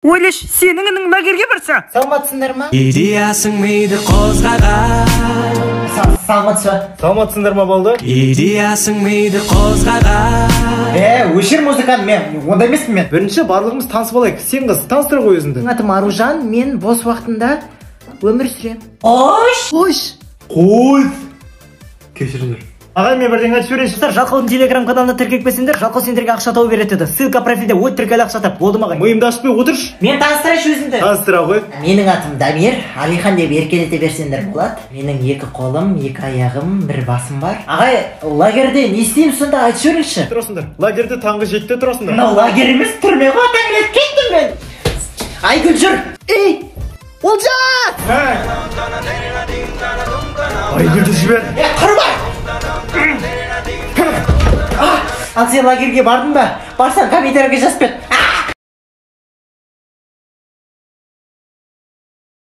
Ойлаш, сенің інің лагерге барса. Саламатсыңдар ма? Идеясың миды қозғаған. Саламатсыңдар ма болды? Идеясың миды қозғаған. Өшір музыканы, мен онда емеспін мен. Бірінші барлығымыз танысып алайық. Сен қыз, таныстыр ғой өзіңді. Атым Аружан, мен бос уақытында өмір сүрем. Қой. Кешіріңдер. Ағай, мен бірден айтып жіберейінші. Жалқаудың телеграм каналына тіркелсеңдер, Жалқау сендерге ақша тауып береді деді. Ссылка профилде өтірік ақша тап. Болды ма ағай? Миымды ашпай отыршы. Мен таныстырайыншы өзімді. Таныстыра ғой. Менің атым Дамир, Алихан деп еркелете берсеңдер болады. Менің 2 қолым, 2 аяғым, 1 басым бар. Ағай, лагерде не істеймін сонда айтып жіберіңізші. Тұрасыңдар. Лагерде таңғы 7-те тұрасыңдар. Мынау лагер емес, түрме ғой, таңғы кеттім мен. Айгүл жүр. Олжас! Айгүлді жібер. Құрбай! Ал сен лагерге бардың ба? Барсаң комментарийге жазып кет.